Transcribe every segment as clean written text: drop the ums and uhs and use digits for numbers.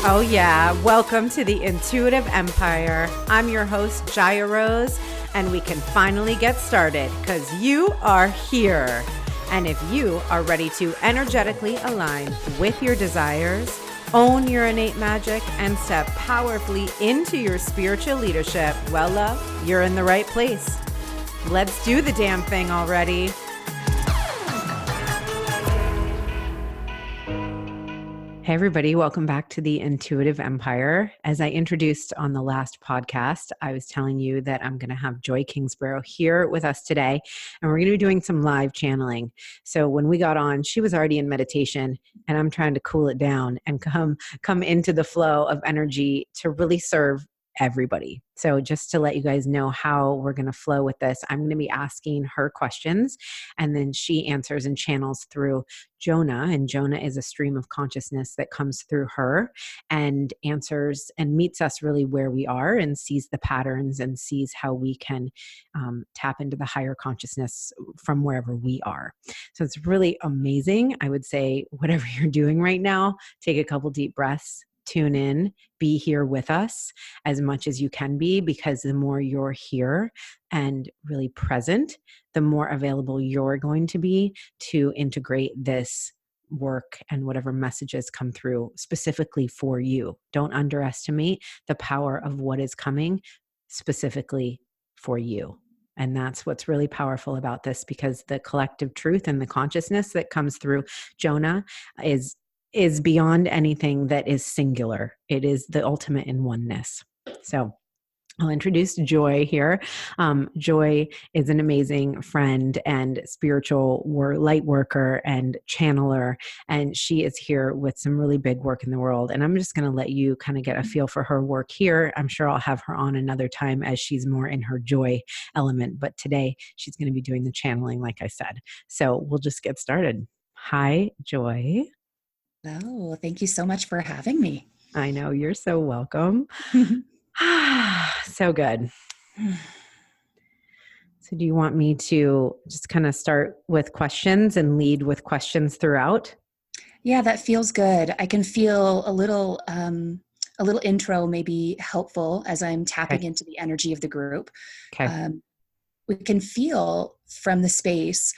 Oh yeah, welcome to the Intuitive Empire. I'm your host, Jaya Rose, and we can finally get started because you are here. And if you are ready to energetically align with your desires, own your innate magic, and step powerfully into your spiritual leadership, well, love, you're in the right place. Let's do the damn thing already. Hey, everybody. Welcome back to the Intuitive Empire. As I introduced on the last podcast, I was telling you that I'm going to have Joy Kingsborough here with us today, and we're going to be doing some live channeling. So when we got on, she was already in meditation, and I'm trying to cool it down and come into the flow of energy to really serve everybody. So just to let you guys know how we're going to flow with this, I'm going to be asking her questions, and then she answers and channels through Jonah. And Jonah is a stream of consciousness that comes through her and answers and meets us really where we are and sees the patterns and sees how we can tap into the higher consciousness from wherever we are. So it's really amazing. I would say whatever you're doing right now, take a couple deep breaths. Tune in, be here with us as much as you can be, because the more you're here and really present, the more available you're going to be to integrate this work and whatever messages come through specifically for you. Don't underestimate the power of what is coming specifically for you. And that's what's really powerful about this, because the collective truth and the consciousness that comes through Jonah is beyond anything that is singular. It is the ultimate in oneness. So I'll introduce Joy here. Joy is an amazing friend and spiritual light worker and channeler, and she is here with some really big work in the world. And I'm just going to let you kind of get a feel for her work here. I'm sure I'll have her on another time as she's more in her joy element, but today she's going to be doing the channeling, like I said. So we'll just get started. Hi, Joy. Oh, thank you so much for having me. I know, you're so welcome. So good. So do you want me to just kind of start with questions and lead with questions throughout? Yeah, that feels good. I can feel a little intro may be helpful as I'm tapping into the energy of the group. Okay. We can feel from the space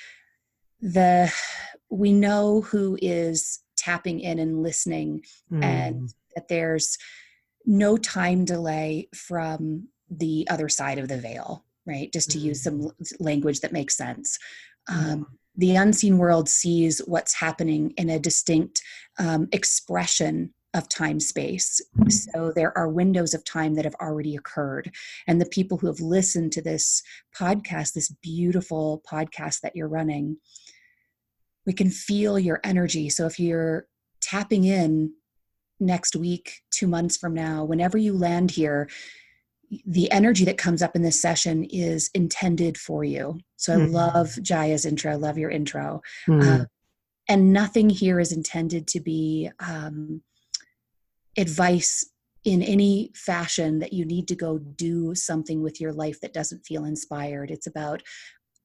we know who is tapping in and listening, and that there's no time delay from the other side of the veil, right? Just to use some language that makes sense. The unseen world sees what's happening in a distinct expression of time space. So there are windows of time that have already occurred. And the people who have listened to this podcast, this beautiful podcast that you're running, we can feel your energy. So if you're tapping in next week, 2 months from now, whenever you land here, the energy that comes up in this session is intended for you. So I love Jaya's intro. I love your intro. And nothing here is intended to be advice in any fashion that you need to go do something with your life that doesn't feel inspired. It's about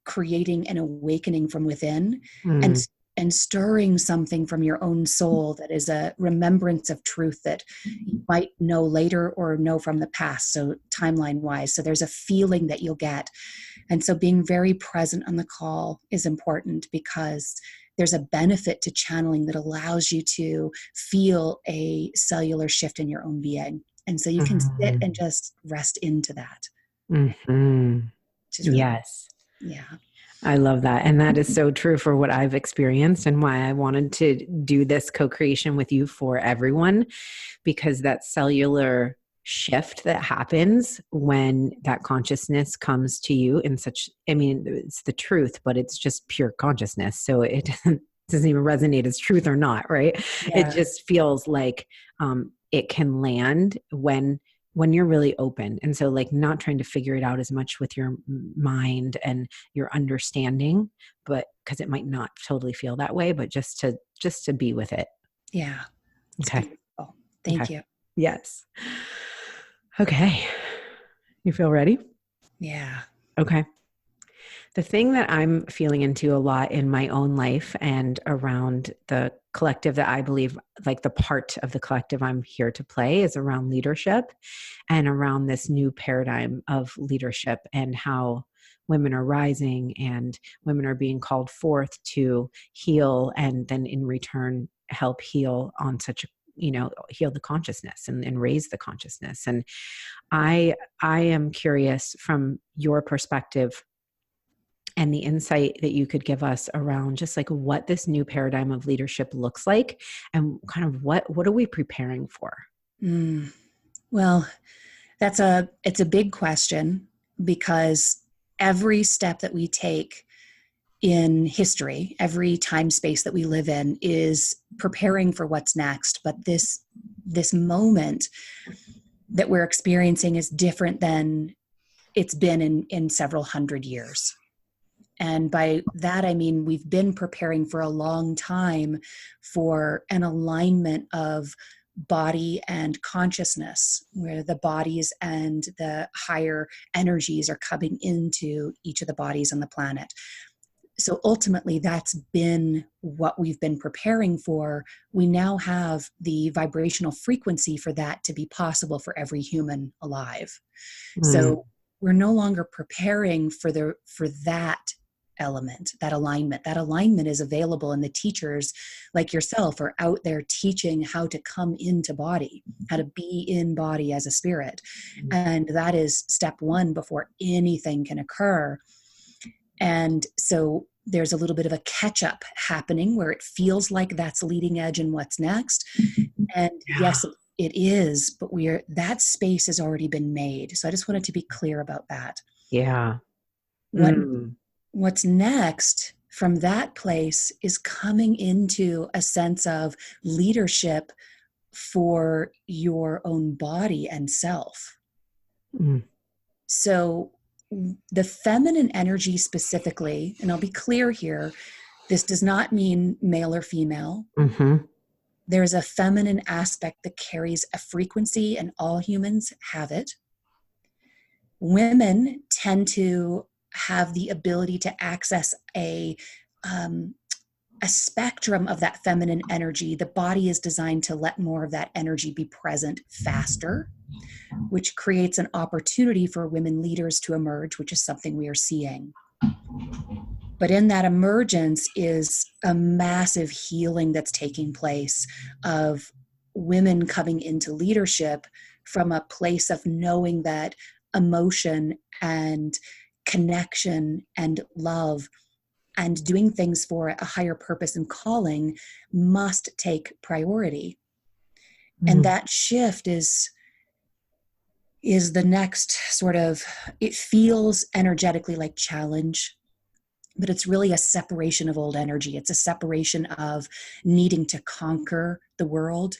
creating an awakening from within and stirring something from your own soul that is a remembrance of truth that you might know later or know from the past, so timeline wise. So there's a feeling that you'll get. And so being very present on the call is important, because there's a benefit to channeling that allows you to feel a cellular shift in your own being. And so you can sit and just rest into that. Really, yes. Yeah. I love that. And that is so true for what I've experienced and why I wanted to do this co-creation with you for everyone, because that cellular shift that happens when that consciousness comes to you in such, I mean, it's the truth, but it's just pure consciousness. So it doesn't even resonate as truth or not, right? Yeah. It just feels like it can land when you're really open. And so like not trying to figure it out as much with your mind and your understanding, but because it might not totally feel that way, but just to be with it. Yeah. Okay. Beautiful. Thank you. Yes. Okay. You feel ready? Yeah. Okay. The thing that I'm feeling into a lot in my own life and around the collective that I believe, like the part of the collective I'm here to play, is around leadership and around this new paradigm of leadership and how women are rising and women are being called forth to heal, and then in return help heal on such a, heal the consciousness and raise the consciousness. And I am curious from your perspective and the insight that you could give us around just like what this new paradigm of leadership looks like, and kind of what are we preparing for? Well, it's a big question, because every step that we take in history, every time space that we live in, is preparing for what's next. But this moment that we're experiencing is different than it's been in several hundred years. And by that, I mean, we've been preparing for a long time for an alignment of body and consciousness, where the bodies and the higher energies are coming into each of the bodies on the planet. So ultimately, that's been what we've been preparing for. We now have the vibrational frequency for that to be possible for every human alive. So we're no longer preparing for that element, that alignment. That alignment is available, and the teachers like yourself are out there teaching how to come into body, how to be in body as a spirit. And that is step one before anything can occur. And so there's a little bit of a catch up happening where it feels like that's leading edge and what's next. And yes, it is, but that space has already been made. So I just wanted to be clear about that. Yeah. What's next from that place is coming into a sense of leadership for your own body and self. So the feminine energy specifically, and I'll be clear here, this does not mean male or female. There's a feminine aspect that carries a frequency, and all humans have it. Women tend to have the ability to access a spectrum of that feminine energy. The body is designed to let more of that energy be present faster, which creates an opportunity for women leaders to emerge, which is something we are seeing. But in that emergence is a massive healing that's taking place of women coming into leadership from a place of knowing that emotion and connection and love and doing things for a higher purpose and calling must take priority. And that shift is the next sort of, it feels energetically like challenge, but it's really a separation of old energy. It's a separation of needing to conquer the world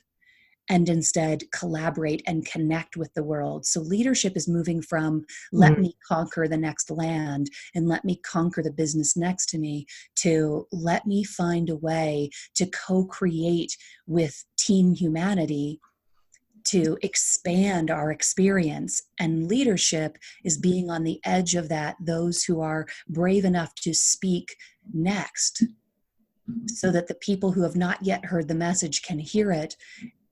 and instead collaborate and connect with the world. So leadership is moving from let me conquer the next land and let me conquer the business next to me, to let me find a way to co-create with team humanity to expand our experience. And leadership is being on the edge of that, those who are brave enough to speak next, so that the people who have not yet heard the message can hear it.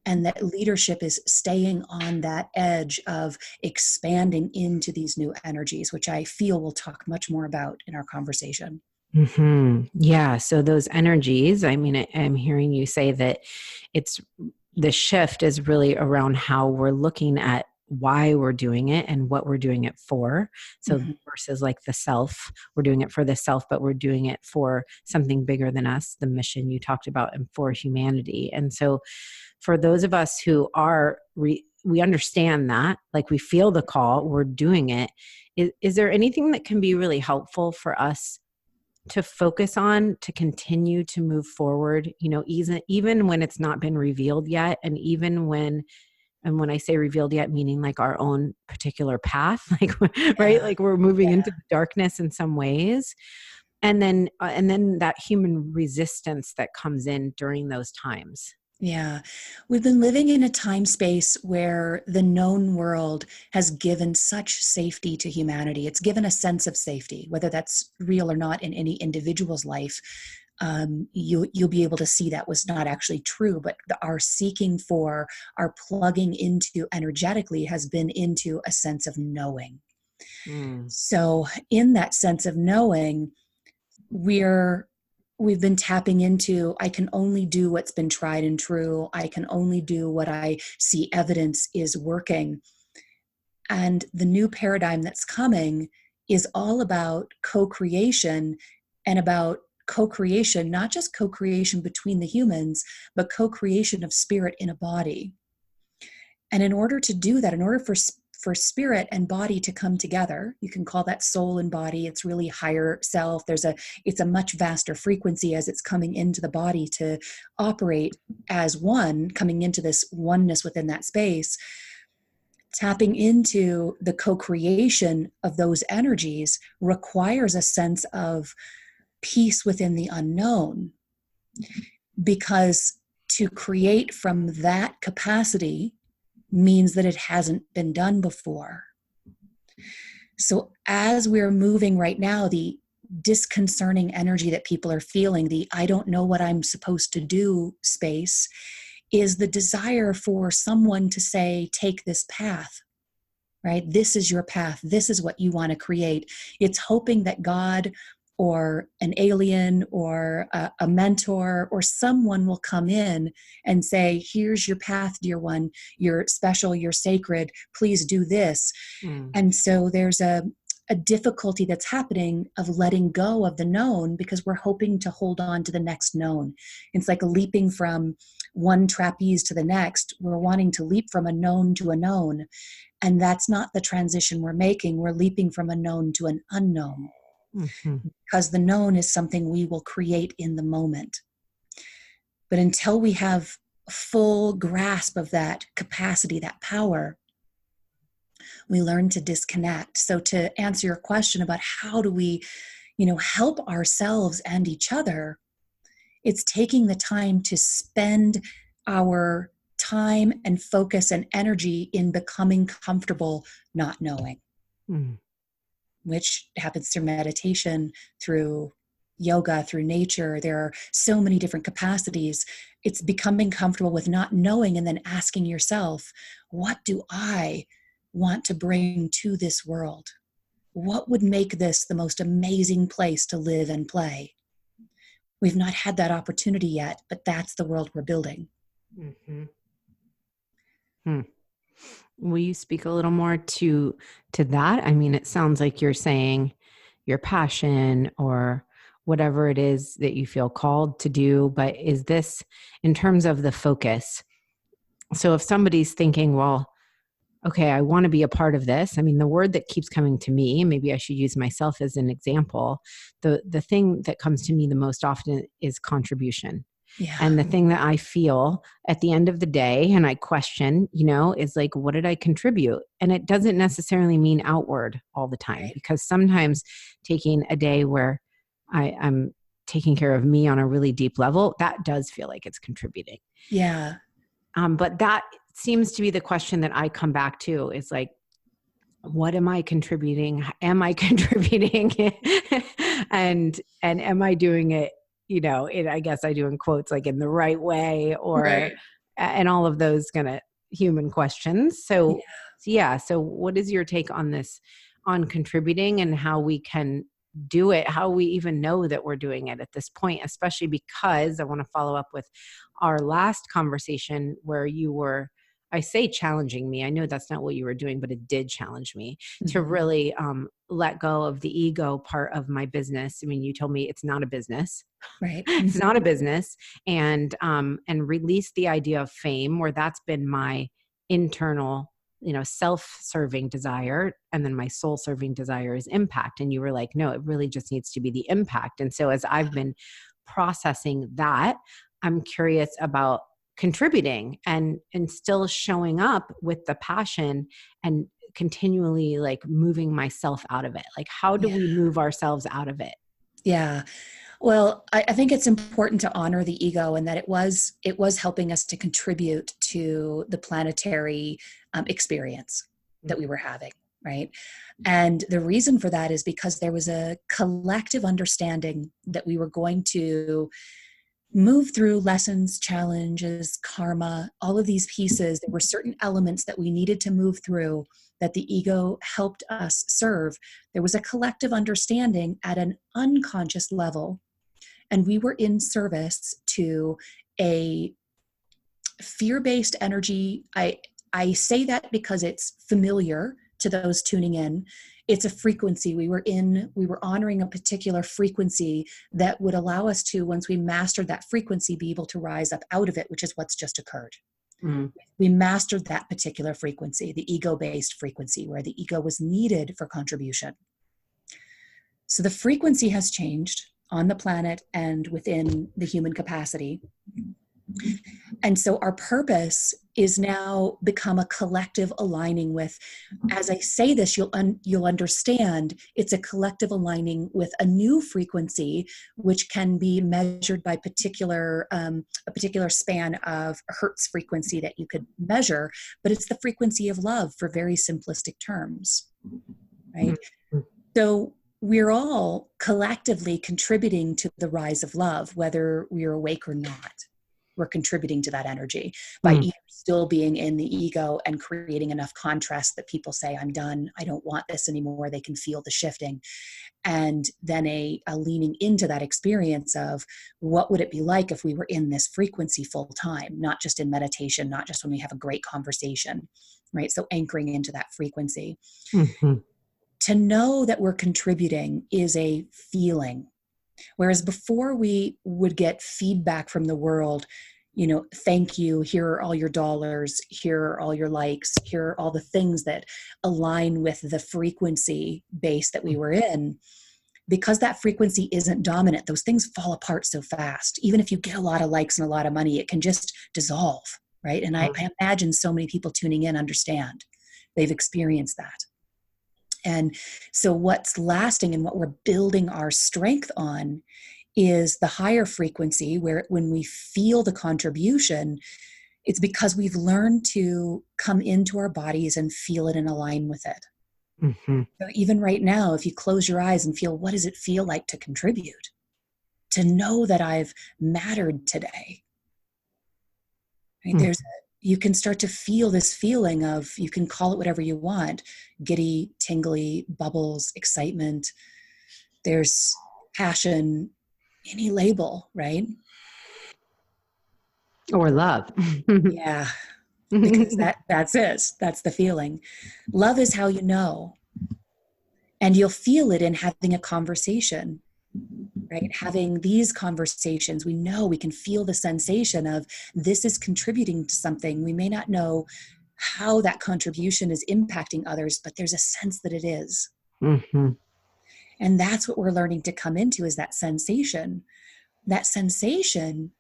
And that leadership is staying on that edge of expanding into these new energies, which I feel we'll talk much more about in our conversation. Yeah. So those energies, I mean, I'm hearing you say that the shift is really around how we're looking at why we're doing it and what we're doing it for. So versus like the self, we're doing it for the self, but we're doing it for something bigger than us, the mission you talked about, and for humanity. And so for those of us who are, we understand that, like we feel the call, we're doing it. Is there anything that can be really helpful for us to focus on, to continue to move forward, even when it's not been revealed yet, and even when I say revealed yet, meaning like our own particular path, like, right? Like we're moving into the darkness in some ways. And then that human resistance that comes in during those times. Yeah. We've been living in a time space where the known world has given such safety to humanity. It's given a sense of safety, whether that's real or not in any individual's life. you'll be able to see that was not actually true, but our seeking for, our plugging into energetically has been into a sense of knowing. So in that sense of knowing, we've been tapping into, I can only do what's been tried and true. I can only do what I see evidence is working. And the new paradigm that's coming is all about co-creation, and about co-creation, not just co-creation between the humans, but co-creation of spirit in a body. And in order to do that, in order for spirit and body to come together, you can call that soul and body. It's really higher self. It's a much vaster frequency as it's coming into the body to operate as one, coming into this oneness within that space. Tapping into the co-creation of those energies requires a sense of peace within the unknown, because to create from that capacity means that it hasn't been done before. So as we're moving right now, the disconcerting energy that people are feeling, the I don't know what I'm supposed to do space, is the desire for someone to say, take this path, right? This is your path. This is what you want to create. It's hoping that God or an alien or a mentor or someone will come in and say, here's your path, dear one. You're special, you're sacred. Please do this. And so there's a difficulty that's happening of letting go of the known, because we're hoping to hold on to the next known. It's like leaping from one trapeze to the next. We're wanting to leap from a known to a known. And that's not the transition we're making. We're leaping from a known to an unknown. Because the known is something we will create in the moment. But until we have full grasp of that capacity, that power, we learn to disconnect. So to answer your question about how do we, help ourselves and each other, it's taking the time to spend our time and focus and energy in becoming comfortable not knowing. Which happens through meditation, through yoga, through nature. There are so many different capacities. It's becoming comfortable with not knowing, and then asking yourself, what do I want to bring to this world? What would make this the most amazing place to live and play? We've not had that opportunity yet, but that's the world we're building. Will you speak a little more to that? I mean, it sounds like you're saying your passion or whatever it is that you feel called to do, but is this in terms of the focus? So if somebody's thinking, well, okay, I want to be a part of this. I mean, the word that keeps coming to me, maybe I should use myself as an example. The thing that comes to me the most often is contribution. Yeah. And the thing that I feel at the end of the day, and I question, is like, what did I contribute? And it doesn't necessarily mean outward all the time, right? Because sometimes taking a day where I'm taking care of me on a really deep level, that does feel like it's contributing. Yeah. But that seems to be the question that I come back to, is like, what am I contributing? Am I contributing? and am I doing it? I guess I do in quotes, like in the right way, or, right. And all of those kind of human questions. So, So what is your take on this, on contributing, and how we can do it, how we even know that we're doing it at this point, especially because I want to follow up with our last conversation where you were, I say challenging me. I know that's not what you were doing, but it did challenge me to really let go of the ego part of my business. I mean, you told me it's not a business, right? It's not a business, and release the idea of fame, where that's been my internal, self-serving desire, and then my soul-serving desire is impact. And you were like, no, it really just needs to be the impact. And so as I've been processing that, I'm curious about contributing and still showing up with the passion and continually like moving myself out of it. Like, how do we move ourselves out of it? Yeah. Well, I think it's important to honor the ego, and that it was helping us to contribute to the planetary experience that we were having. right? And the reason for that is because there was a collective understanding that we were going to move through lessons, challenges, karma, all of these pieces. There were certain elements that we needed to move through that the ego helped us serve. There was a collective understanding at an unconscious level, and we were in service to a fear-based energy. I say that because it's familiar to those tuning in. It's a frequency. We were honoring a particular frequency that would allow us to, once we mastered that frequency, be able to rise up out of it, which is what's just occurred. Mm. We mastered that particular frequency, the ego-based frequency, where the ego was needed for contribution. So the frequency has changed on the planet and within the human capacity. And so our purpose is now become a collective aligning with, as I say this, you'll understand it's a collective aligning with a new frequency, which can be measured by a particular span of hertz frequency that you could measure, but it's the frequency of love for very simplistic terms, right? Mm-hmm. So we're all collectively contributing to the rise of love, whether we're awake or not. We're contributing to that energy by either still being in the ego and creating enough contrast that people say, I'm done, I don't want this anymore. They can feel the shifting. And then a leaning into that experience of what would it be like if we were in this frequency full time, not just in meditation, not just when we have a great conversation, right? So anchoring into that frequency. Mm-hmm. To know that we're contributing is a feeling. Whereas before we would get feedback from the world, thank you, here are all your dollars, here are all your likes, here are all the things that align with the frequency base that we were in. Because that frequency isn't dominant, those things fall apart so fast. Even if you get a lot of likes and a lot of money, it can just dissolve, right? And I imagine so many people tuning in understand. They've experienced that. And so what's lasting and what we're building our strength on is the higher frequency, where when we feel the contribution, it's because we've learned to come into our bodies and feel it and align with it. Mm-hmm. So even right now, if you close your eyes and feel, what does it feel like to contribute? To know that I've mattered today. Right? Mm-hmm. You can start to feel this feeling of, you can call it whatever you want, giddy, tingly, bubbles, excitement. There's passion, any label, right? Or love. Yeah, because that's it. That's the feeling. Love is how you know. And you'll feel it in having a conversation. Right? Having these conversations, we know, we can feel the sensation of this is contributing to something. We may not know how that contribution is impacting others, but there's a sense that it is. Mm-hmm. And that's what we're learning to come into, is that sensation. That sensation,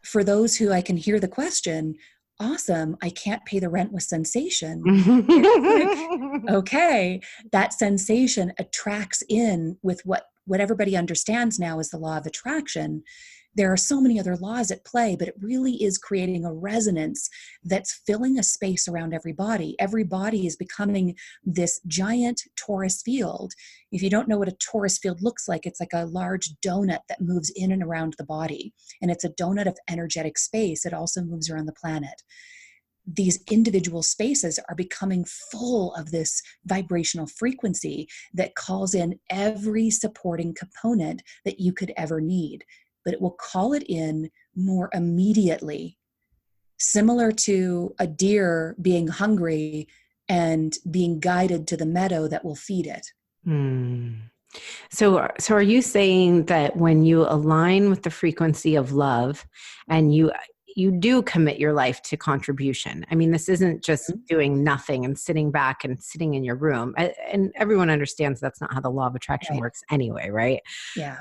for those who I can hear the question, awesome, I can't pay the rent with sensation. Okay, that sensation attracts in with what everybody understands now is the law of attraction. There are so many other laws at play, but it really is creating a resonance that's filling a space around every body. Every body is becoming this giant torus field. If you don't know what a torus field looks like, it's like a large donut that moves in and around the body. And it's a donut of energetic space. It also moves around the planet. These individual spaces are becoming full of this vibrational frequency that calls in every supporting component that you could ever need, but it will call it in more immediately, similar to a deer being hungry and being guided to the meadow that will feed it. So are you saying that when you align with the frequency of love and you do commit your life to contribution? I mean, this isn't just doing nothing and sitting back and sitting in your room. And everyone understands that's not how the law of attraction works anyway, right? Yeah.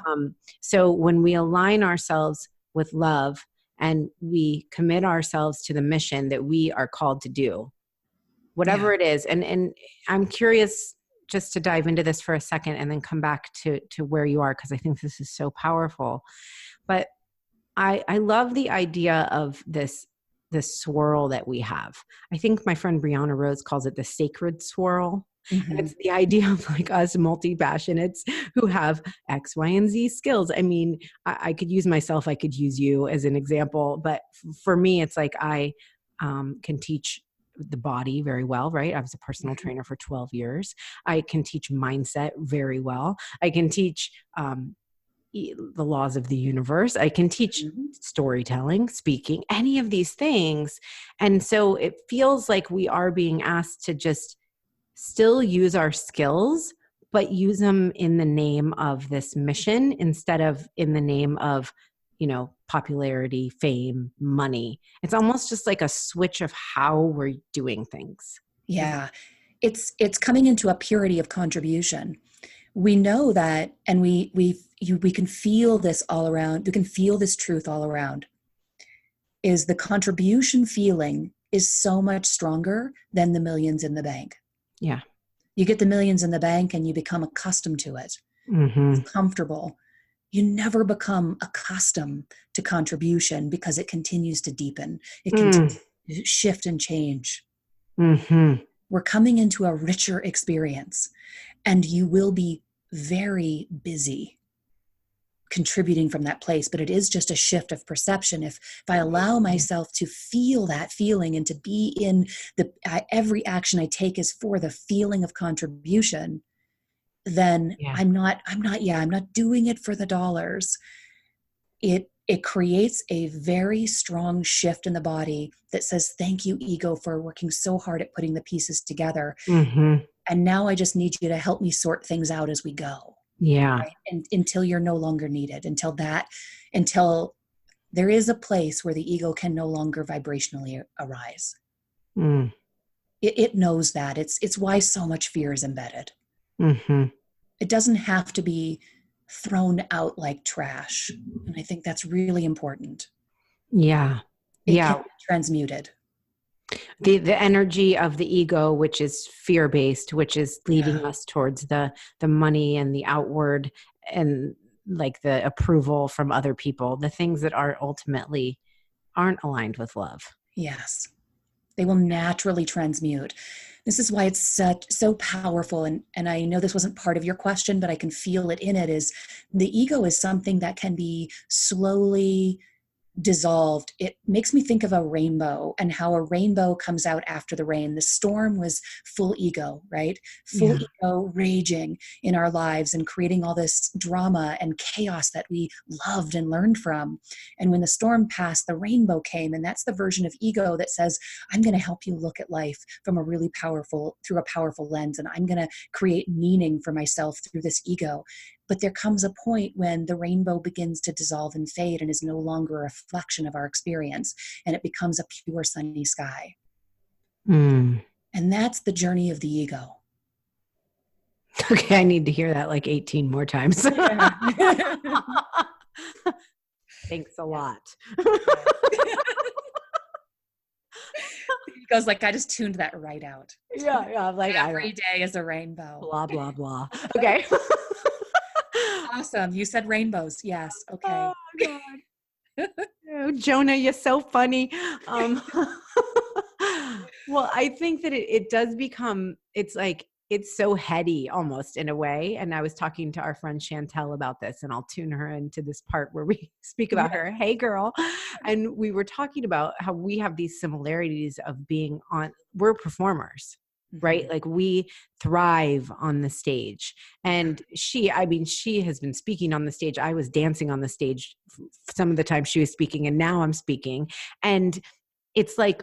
So when we align ourselves with love and we commit ourselves to the mission that we are called to do, whatever it is, and I'm curious just to dive into this for a second and then come back to where you are, because I think this is so powerful. But I love the idea of this swirl that we have. I think my friend Jaya Rose calls it the Sacred Swirl. And Mm-hmm. it's the idea of like us multi-passionates who have X, Y, and Z skills. I mean, I could use myself, I could use you as an example, but for me, it's like I can teach the body very well, right? I was a personal trainer for 12 years. I can teach mindset very well. I can teach the laws of the universe. I can teach Mm-hmm. storytelling, speaking, any of these things. And so it feels like we are being asked to just still use our skills, but use them in the name of this mission instead of in the name of, popularity, fame, money. It's almost just like a switch of how we're doing things. Yeah. It's coming into a purity of contribution. We know that, and we can feel this all around. You can feel this truth all around. Is the contribution feeling is so much stronger than the millions in the bank. Yeah. You get the millions in the bank and you become accustomed to it. Mm-hmm. It's comfortable. You never become accustomed to contribution because it continues to deepen. It continues to shift and change. Mm-hmm. We're coming into a richer experience, and you will be very busy contributing from that place, but it is just a shift of perception. If I allow myself to feel that feeling and to be in every action I take is for the feeling of contribution, then I'm not doing it for the dollars. It creates a very strong shift in the body that says, thank you, ego, for working so hard at putting the pieces together. Mm-hmm. And now I just need you to help me sort things out as we go. Yeah. Right? And until you're no longer needed, until there is a place where the ego can no longer vibrationally arise. Mm. It knows that. It's why so much fear is embedded. Mm-hmm. It doesn't have to be thrown out like trash. And I think that's really important. Yeah. It can be transmuted. The energy of the ego, which is fear-based, which is leading us towards the money and the outward and like the approval from other people, the things that are ultimately aren't aligned with love. Yes. They will naturally transmute. This is why it's so powerful. And I know this wasn't part of your question, but I can feel it in it, is the ego is something that can be slowly dissolved. It makes me think of a rainbow and how a rainbow comes out after the rain. The storm was full ego, right? Full ego raging in our lives and creating all this drama and chaos that we loved and learned from. And when the storm passed, the rainbow came, and that's the version of ego that says, I'm going to help you look at life from through a powerful lens, and I'm going to create meaning for myself through this ego. But there comes a point when the rainbow begins to dissolve and fade and is no longer a reflection of our experience, and it becomes a pure sunny sky. And that's the journey of the ego. Okay, I need to hear that like 18 more times. Thanks a lot. Goes like, I just tuned that right out. Yeah. Like every day is a rainbow. Blah, blah, blah. Okay. Awesome. You said rainbows. Yes. Okay. Oh, God. Oh, Jonah, you're so funny. Well, I think that it does become, it's so heady almost in a way. And I was talking to our friend Chantel about this, and I'll tune her into this part where we speak about her. Hey, girl. And we were talking about how we have these similarities of we're performers. Right? Like we thrive on the stage. And she has been speaking on the stage. I was dancing on the stage some of the time she was speaking, and now I'm speaking. And it's like,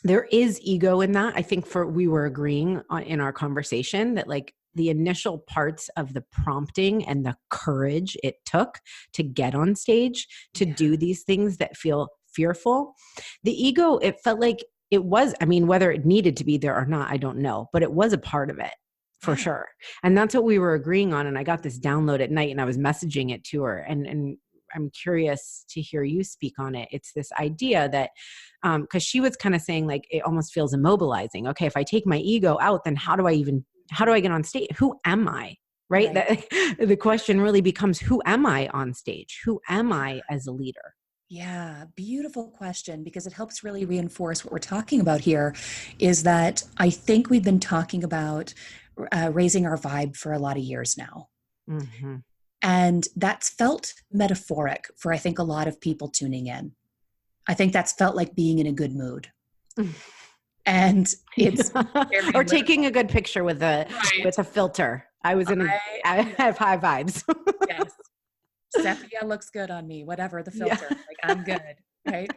there is ego in that. I think we were agreeing in our conversation that like the initial parts of the prompting and the courage it took to get on stage, to do these things that feel fearful. The ego, it felt like it was, whether it needed to be there or not, I don't know, but it was a part of it for sure. And that's what we were agreeing on. And I got this download at night and I was messaging it to her, and I'm curious to hear you speak on it. It's this idea that, cause she was kind of saying like, it almost feels immobilizing. Okay. If I take my ego out, then how do I get on stage? Who am I? Right. The question really becomes, who am I on stage? Who am I as a leader? Yeah, beautiful question, because it helps really reinforce what we're talking about here is that I think we've been talking about raising our vibe for a lot of years now. Mm-hmm. And that's felt metaphoric for, I think, a lot of people tuning in. I think that's felt like being in a good mood. And it's very or taking a good picture with a filter. I have high vibes. Yes. Sepia looks good on me, whatever the filter, like I'm good. Right.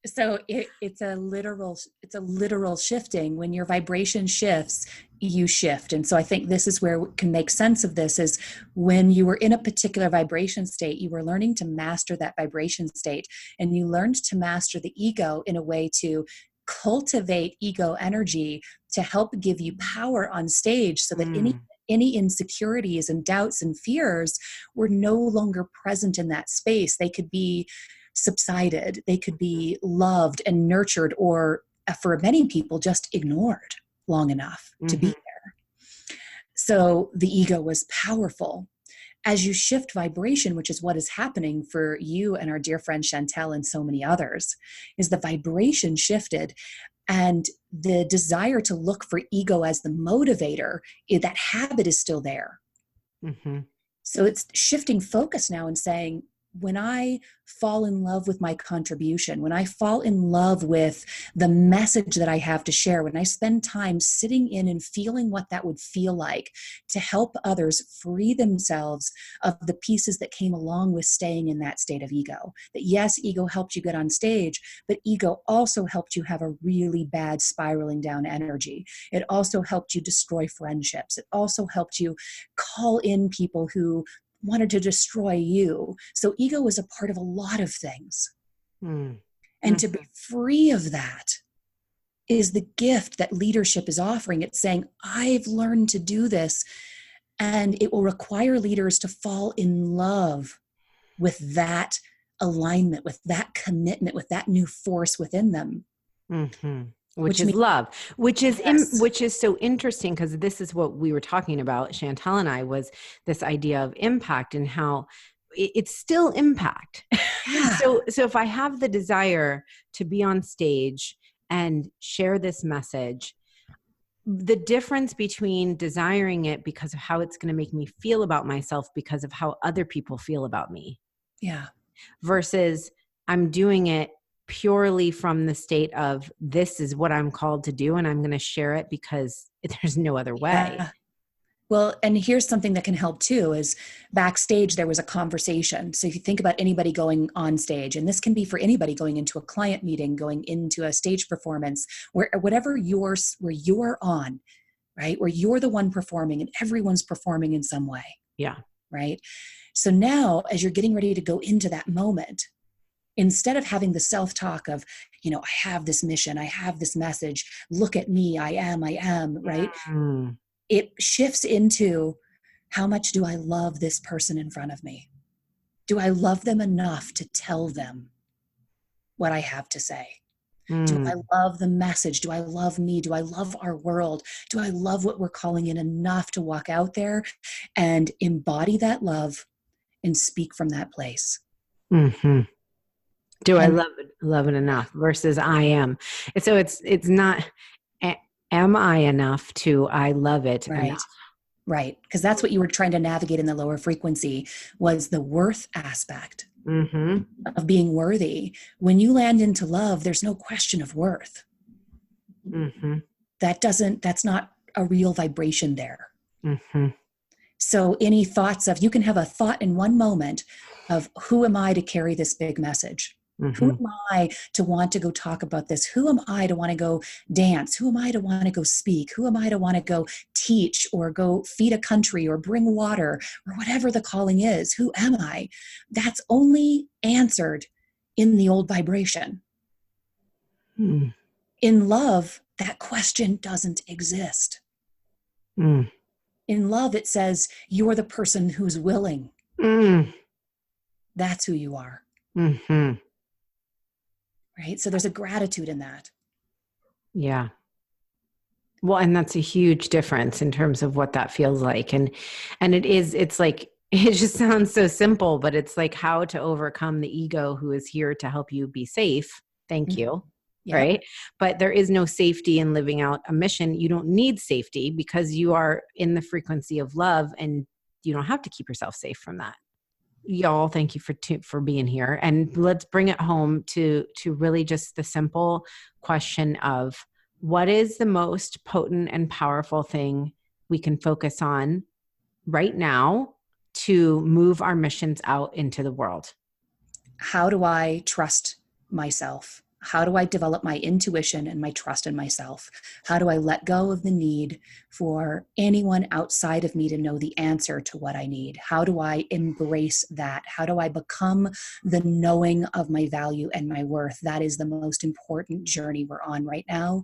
So it's a literal shifting. When your vibration shifts, you shift. And so I think this is where we can make sense of this is when you were in a particular vibration state, you were learning to master that vibration state, and you learned to master the ego in a way to cultivate ego energy to help give you power on stage so that any insecurities and doubts and fears were no longer present in that space. They could be subsided, they could be loved and nurtured, or for many people, just ignored long enough to be there. So the ego was powerful. As you shift vibration, which is what is happening for you and our dear friend Chantel and so many others, is the vibration shifted, and the desire to look for ego as the motivator, that habit is still there. So it's shifting focus now and saying, when I fall in love with my contribution, when I fall in love with the message that I have to share, when I spend time sitting in and feeling what that would feel like to help others free themselves of the pieces that came along with staying in that state of ego. That yes, ego helped you get on stage, but ego also helped you have a really bad spiraling down energy. It also helped you destroy friendships. It also helped you call in people who wanted to destroy you. So ego is a part of a lot of things. And to be free of that is the gift that leadership is offering. It's saying, I've learned to do this, and it will require leaders to fall in love with that alignment, with that commitment, with that new force within them. Which is love, which is so interesting, because this is what we were talking about, Chantal and I, was this idea of impact and how it's still impact. So if I have the desire to be on stage and share this message, the difference between desiring it because of how it's going to make me feel about myself because of how other people feel about me, versus I'm doing it purely from the state of, this is what I'm called to do, and I'm going to share it because there's no other way. Well, and here's something that can help too, is backstage there was a conversation. So if you think about anybody going on stage, and this can be for anybody going into a client meeting, going into a stage performance, where whatever where you're on, right? Where you're the one performing and everyone's performing in some way. Right. So now as you're getting ready to go into that moment, instead of having the self-talk of, I have this mission, I have this message, look at me, I am, right? It shifts into, how much do I love this person in front of me? Do I love them enough to tell them what I have to say? Do I love the message? Do I love me? Do I love our world? Do I love what we're calling in enough to walk out there and embody that love and speak from that place? Do I love it enough versus I am? And so it's not, am I enough to I love it enough? Right. Because that's what you were trying to navigate in the lower frequency, was the worth aspect of being worthy. When you land into love, there's no question of worth. That's not a real vibration there. So any thoughts of, you can have a thought in one moment of, who am I to carry this big message? Who am I to want to go talk about this? Who am I to want to go dance? Who am I to want to go speak? Who am I to want to go teach or go feed a country or bring water or whatever the calling is? Who am I? That's only answered in the old vibration. In love, that question doesn't exist. In love, it says, you're the person who's willing. That's who you are. Right? So there's a gratitude in that. Yeah. Well, and that's a huge difference in terms of what that feels like. And it's like, It just sounds so simple, but it's like how to overcome the ego who is here to help you be safe. Thank you. Yep. Right. But there is no safety in living out a mission. You don't need safety because you are in the frequency of love, and you don't have to keep yourself safe from that. Y'all, thank you for being here. And let's bring it home to really just the simple question of what is the most potent and powerful thing we can focus on right now to move our missions out into the world? How do I trust myself? How do I develop my intuition and my trust in myself? How do I let go of the need for anyone outside of me to know the answer to what I need? How do I embrace that? How do I become the knowing of my value and my worth? That is the most important journey we're on right now.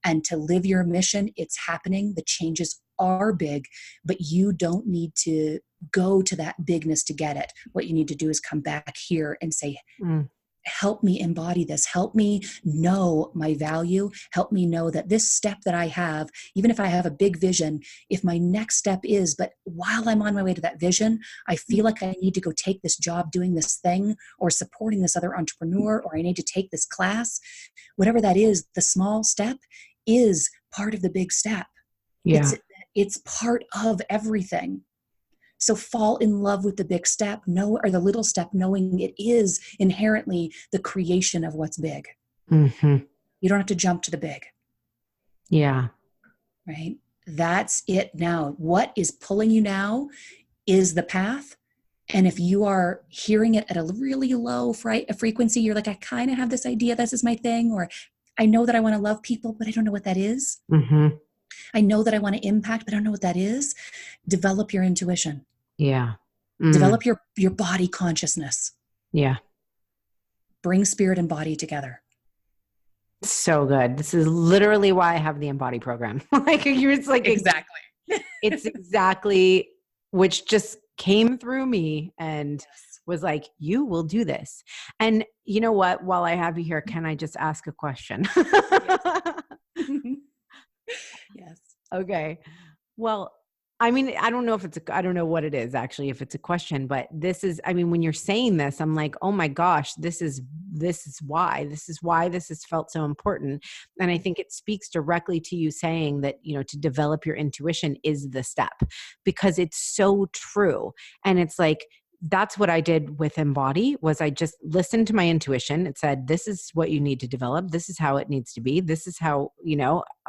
And to live your mission, it's happening. The changes are big, but you don't need to go to that bigness to get it. What you need to do is come back here and say, help me embody this. Help me know my value. Help me know that this step that I have, even if I have a big vision, if my next step is, but while I'm on my way to that vision, I feel like I need to go take this job doing this thing or supporting this other entrepreneur, or I need to take this class, whatever that is, the small step is part of the big step. Yeah. It's part of everything. So fall in love with the big step, or the little step, knowing it is inherently the creation of what's big. Mm-hmm. You don't have to jump to the big. Yeah. Right? That's it now. What is pulling you now is the path. And if you are hearing it at a really low frequency, you're like, I kind of have this idea, this is my thing, or I know that I want to love people, but I don't know what that is. Mm-hmm. I know that I want to impact, but I don't know what that is. Develop your intuition. Yeah. Develop your body consciousness. Yeah. Bring spirit and body together. So good. This is literally why I have the Embody program. It's like exactly. It's exactly, which just came through me and was like, you will do this. And you know what? While I have you here, can I just ask a question? Yes. Okay. Well, I mean, I don't know I don't know what it is actually, if it's a question, but this is, I mean, when you're saying this, I'm like, oh my gosh, this is why this has felt so important. And I think it speaks directly to you saying that, to develop your intuition is the step, because it's so true. And it's like, that's what I did with Embody, was I just listened to my intuition. It said, this is what you need to develop. This is how it needs to be. This is how,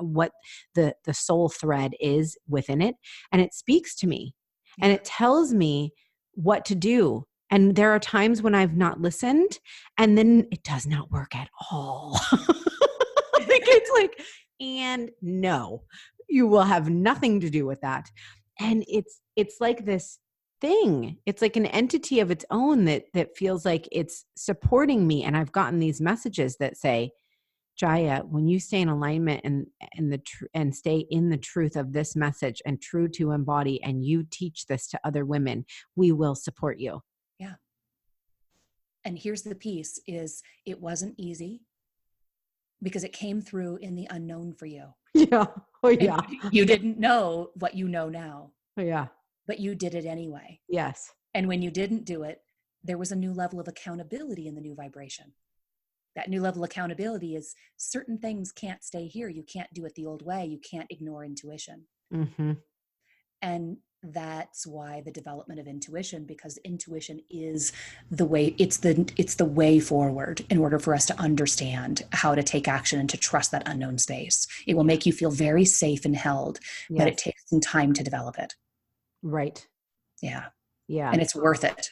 what the soul thread is within it. And it speaks to me and it tells me what to do. And there are times when I've not listened and then it does not work at all. It's like, and no, you will have nothing to do with that. And it's like this thing. It's like an entity of its own that feels like it's supporting me. And I've gotten these messages that say, Jaya, when you stay in alignment and stay in the truth of this message and true to Embody, and you teach this to other women, we will support you. Yeah. And here's the piece is it wasn't easy because it came through in the unknown for you. Yeah. Oh yeah. And you didn't know what you know now. Oh yeah. But you did it anyway. Yes. And when you didn't do it, there was a new level of accountability in the new vibration. That new level of accountability is certain things can't stay here. You can't do it the old way. You can't ignore intuition. Mm-hmm. And that's why the development of intuition, because intuition is the way, it's the way forward in order for us to understand how to take action and to trust that unknown space. It will make you feel very safe and held, but it takes some time to develop it. Right. Yeah. Yeah. And it's worth it.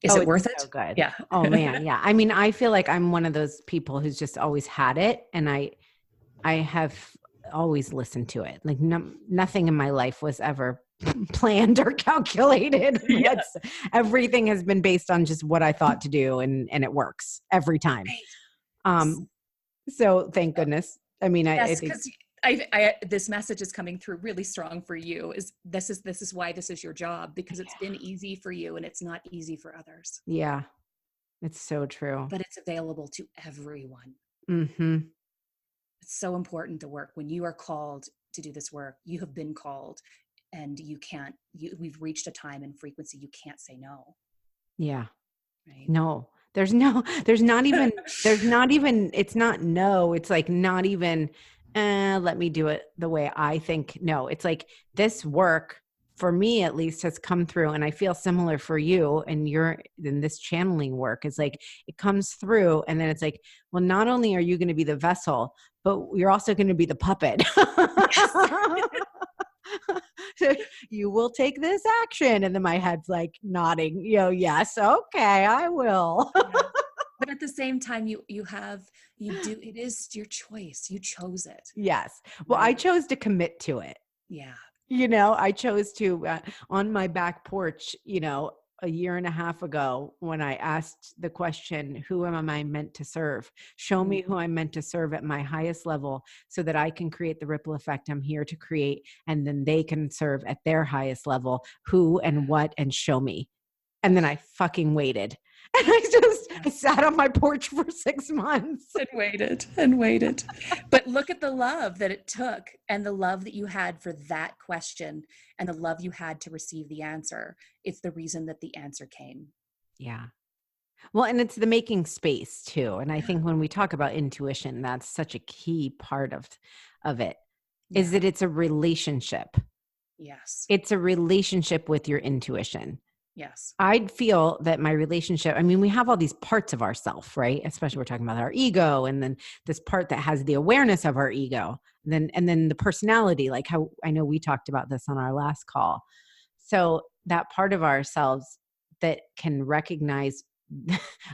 Is it worth it? So good. Yeah. Oh man. Yeah. I mean, I feel like I'm one of those people who's just always had it. And I have always listened to it. Like nothing in my life was ever planned or calculated. Yes. Everything has been based on just what I thought to do. And it works every time. So thank goodness. I mean, I think this message is coming through really strong for you. This is why this is your job, because it's been easy for you and it's not easy for others. Yeah, it's so true. But it's available to everyone. Mm-hmm. It's so important to work when you are called to do this work. You have been called. and we've reached a time and frequency you can't say no. Yeah. Right? No, there's not even, it's not no, it's like not even, let me do it the way I think. No, it's like this work for me at least has come through, and I feel similar for you and in this channeling work is like, it comes through and then it's like, well, not only are you going to be the vessel, but you're also going to be the puppet. So you will take this action. And then my head's like nodding, yes, okay, I will. Yeah. But at the same time, it is your choice. You chose it. Yes. Well, I chose to commit to it. Yeah. I chose to, on my back porch, a year and a half ago, when I asked the question, who am I meant to serve? Show me who I'm meant to serve at my highest level so that I can create the ripple effect I'm here to create. And then they can serve at their highest level, who and what, and show me. And then I fucking waited. And I sat on my porch for 6 months. And waited. But look at the love that it took, and the love that you had for that question, and the love you had to receive the answer. It's the reason that the answer came. Yeah. Well, and it's the making space too. And I think when we talk about intuition, that's such a key part of it, is that it's a relationship. Yes. It's a relationship with your intuition. Yes. I'd feel that my relationship, we have all these parts of ourself, right? Especially we're talking about our ego, and then this part that has the awareness of our ego, and then the personality, like how I know we talked about this on our last call. So that part of ourselves that can recognize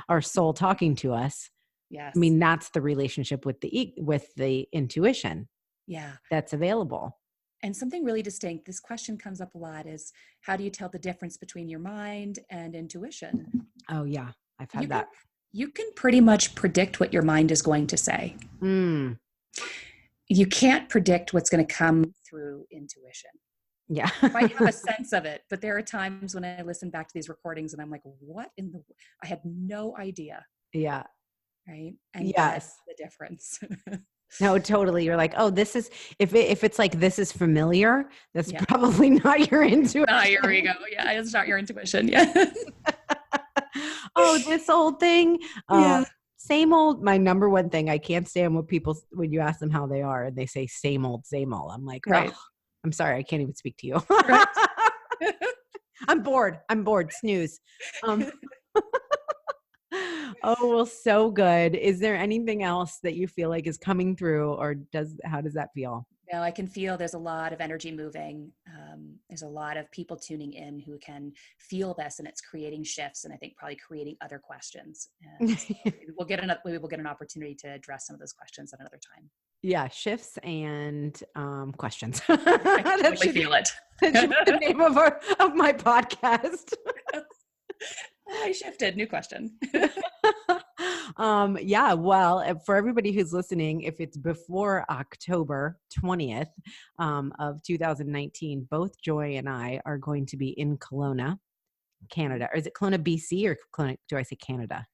our soul talking to us. Yes. That's the relationship with the intuition. Yeah. That's available. And something really distinct, this question comes up a lot, is how do you tell the difference between your mind and intuition? Oh yeah. I've had that. You can pretty much predict what your mind is going to say. You can't predict what's going to come through intuition. Yeah. You might have a sense of it, but there are times when I listen back to these recordings and I'm like, I had no idea. Yeah. Right. And yes. That's the difference. No, totally. You're like, oh, this is, if it's like, this is familiar, that's probably not your intuition. Not your ego. Yeah. It's not your intuition. Yeah. Oh, this old thing. Same old. My number one thing, I can't stand when you ask them how they are and they say same old, same old. I'm like, right. Oh, I'm sorry. I can't even speak to you. Right. I'm bored. Snooze. Oh, well, so good. Is there anything else that you feel like is coming through, or how does that feel? No, I can feel there's a lot of energy moving. There's a lot of people tuning in who can feel this, and it's creating shifts, and I think probably creating other questions. And so we'll get an opportunity to address some of those questions at another time. Yeah, shifts and questions. I totally feel it. That should be the name of my podcast. I shifted. New question. Yeah. Well, for everybody who's listening, if it's before October 20th of 2019, both Joy and I are going to be in Kelowna, Canada. Or is it Kelowna, BC, or Kelowna, do I say Canada?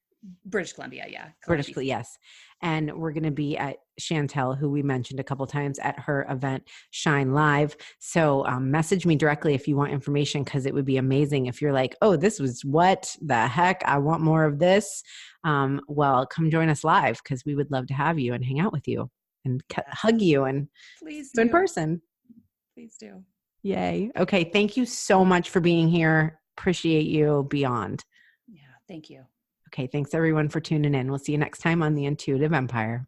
British Columbia, yeah. British Columbia, yes. And we're going to be at Chantel, who we mentioned a couple of times, at her event, Shine Live. So message me directly if you want information, because it would be amazing if you're like, oh, this was what the heck? I want more of this. Well, come join us live, because we would love to have you and hang out with you and hug you and please do. In person. Please do. Yay. Okay. Thank you so much for being here. Appreciate you beyond. Yeah. Thank you. Okay, thanks everyone for tuning in. We'll see you next time on the Intuitive Empire.